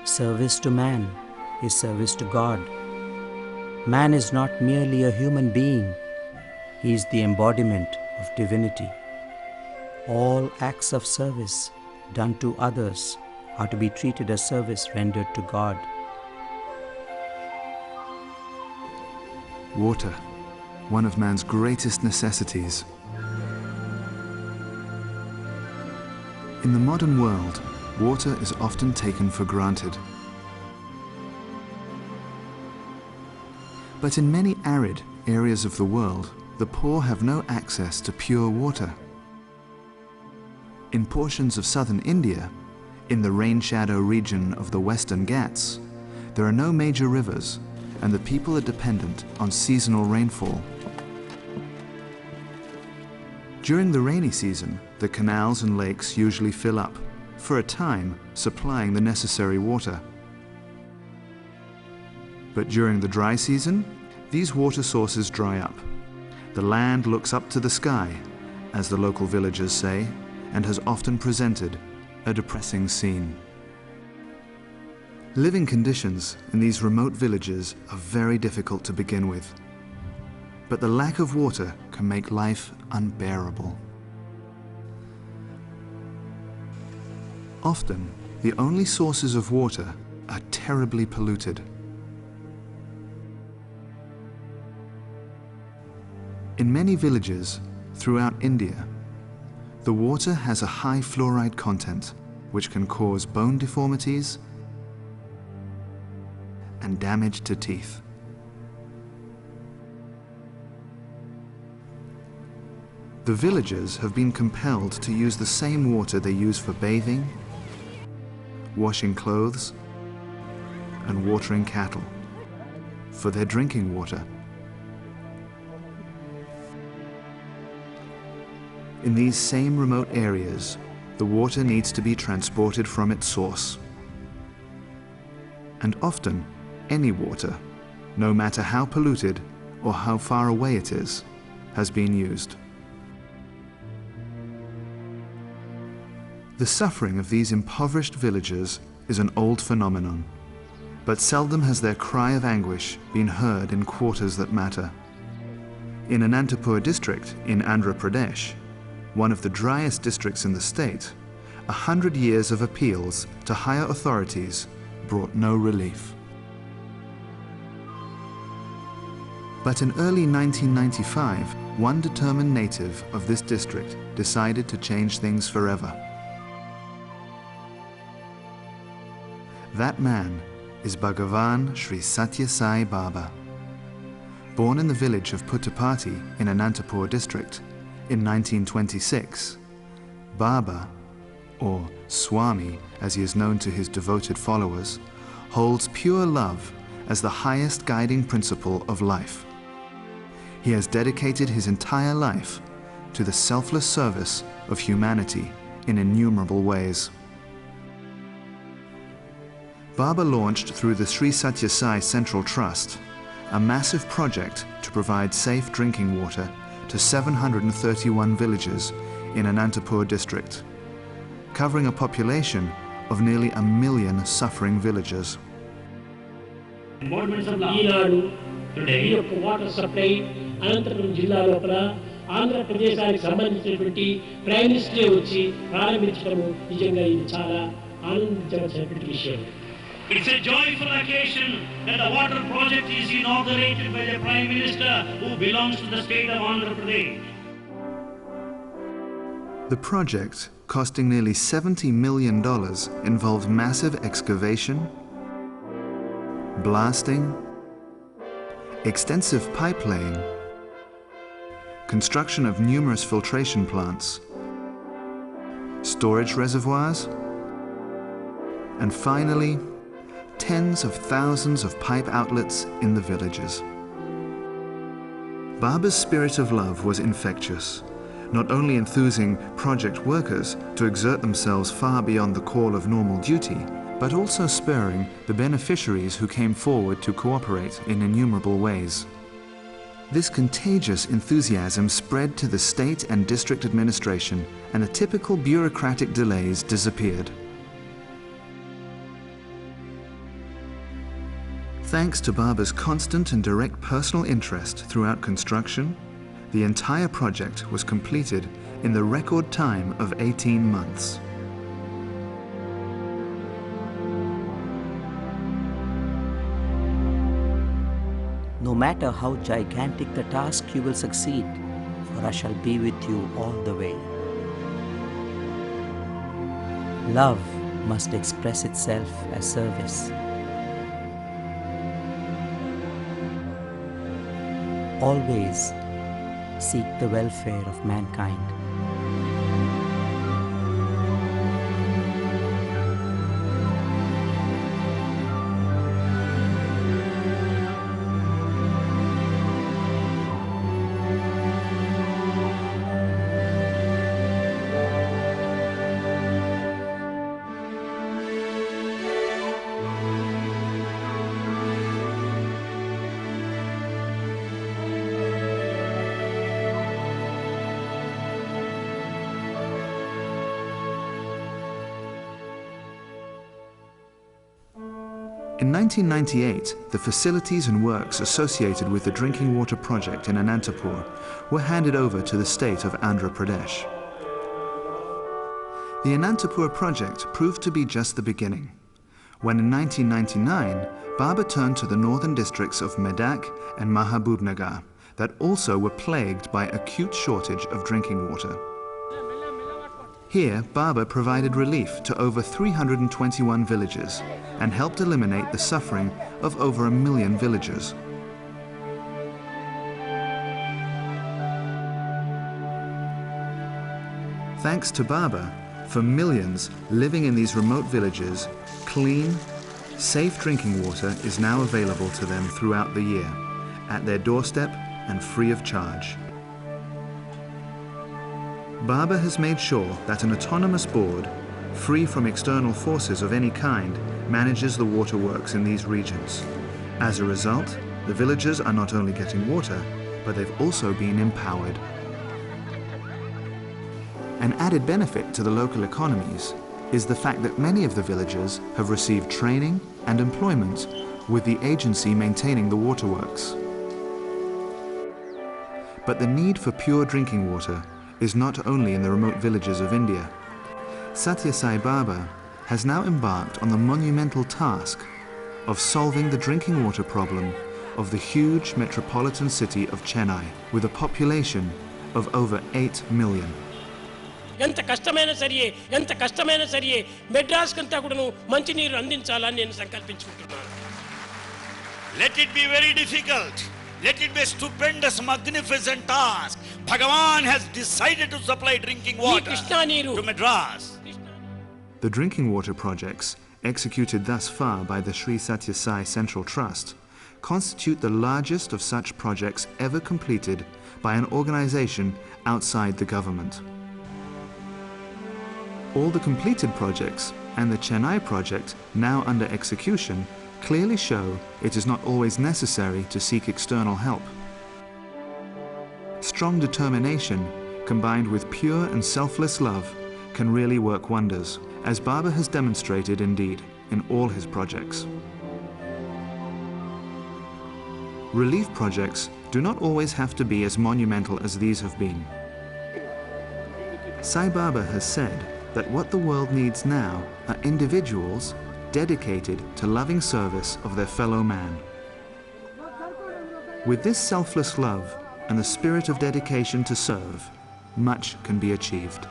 Service to man is service to God. Man is not merely a human being, he is the embodiment of divinity. All acts of service done to others are to be treated as service rendered to God. Water, one of man's greatest necessities. In the modern world, water is often taken for granted. But in many arid areas of the world, the poor have no access to pure water. In portions of southern India, in the rain shadow region of the Western Ghats, there are no major rivers, and the people are dependent on seasonal rainfall. During the rainy season, the canals and lakes usually fill up, for a time supplying the necessary water. But during the dry season, these water sources dry up. The land looks up to the sky, as the local villagers say, and has often presented a depressing scene. Living conditions in these remote villages are very difficult to begin with, but the lack of water can make life unbearable. Often, the only sources of water are terribly polluted. In many villages throughout India, the water has a high fluoride content, which can cause bone deformities and damage to teeth. The villagers have been compelled to use the same water they use for bathing, washing clothes, and watering cattle for their drinking water. In these same remote areas, the water needs to be transported from its source. And often, any water, no matter how polluted or how far away it is, has been used. The suffering of these impoverished villagers is an old phenomenon, but seldom has their cry of anguish been heard in quarters that matter. In Anantapur district in Andhra Pradesh, one of the driest districts in the state, 100 years of appeals to higher authorities brought no relief. But in early 1995, one determined native of this district decided to change things forever. That man is Bhagavan Sri Satya Sai Baba. Born in the village of Puttapati in Anantapur district in 1926, Baba, or Swami as he is known to his devoted followers, holds pure love as the highest guiding principle of life. He has dedicated his entire life to the selfless service of humanity in innumerable ways. Baba launched through the Sri Satya Sai Central Trust a massive project to provide safe drinking water to 731 villages in Anantapur district, covering a population of nearly 1 million suffering villagers. Governments of today water supply Anantapur జిల్లా లోపల ఆంధ్రప్రదేశానికి సంబంధించినటువంటి prime minister వచ్చి ప్రారంభించడం నిజంగా ఇది చాలా ఆనందించవలసినటువంటి విషయం. It's a joyful occasion that the water project is inaugurated by the Prime Minister who belongs to the state of Andhra Pradesh. The project, costing nearly $70 million, involved massive excavation, blasting, extensive pipe laying, construction of numerous filtration plants, storage reservoirs, and finally, tens of thousands of pipe outlets in the villages. Baba's spirit of love was infectious, not only enthusing project workers to exert themselves far beyond the call of normal duty, but also spurring the beneficiaries who came forward to cooperate in innumerable ways. This contagious enthusiasm spread to the state and district administration, and the typical bureaucratic delays disappeared. Thanks to Baba's constant and direct personal interest throughout construction, the entire project was completed in the record time of 18 months. No matter how gigantic the task, you will succeed, for I shall be with you all the way. Love must express itself as service. Always seek the welfare of mankind. In 1998, the facilities and works associated with the drinking water project in Anantapur were handed over to the state of Andhra Pradesh. The Anantapur project proved to be just the beginning, when in 1999, Baba turned to the northern districts of Medak and Mahabubnagar that also were plagued by acute shortage of drinking water. Here, Baba provided relief to over 321 villages and helped eliminate the suffering of over 1 million villagers. Thanks to Baba, for millions living in these remote villages, clean, safe drinking water is now available to them throughout the year, at their doorstep and free of charge. Baba has made sure that an autonomous board, free from external forces of any kind, manages the waterworks in these regions. As a result, the villagers are not only getting water, but they've also been empowered. An added benefit to the local economies is the fact that many of the villagers have received training and employment with the agency maintaining the waterworks. But the need for pure drinking water is not only in the remote villages of India. Satya Sai Baba has now embarked on the monumental task of solving the drinking water problem of the huge metropolitan city of Chennai, with a population of over 8 million. ఎంత కష్టమైన సరియే మెడ్రాస్ కంతా కూడాను మంచి నీరు అందించాలని నేను సంకల్పించుకుంటున్నాను. Let it be very difficult. Let it be a stupendous, magnificent task. Bhagavan has decided to supply drinking water to Madras. The drinking water projects, executed thus far by the Sri Satya Sai Central Trust, constitute the largest of such projects ever completed by an organization outside the government. All the completed projects and the Chennai project now under execution clearly show it is not always necessary to seek external help. Strong determination combined with pure and selfless love can really work wonders, as Baba has demonstrated indeed in all his projects. Relief projects do not always have to be as monumental as these have been. Sai Baba has said that what the world needs now are individuals dedicated to loving service of their fellow man. With this selfless love and the spirit of dedication to serve, much can be achieved.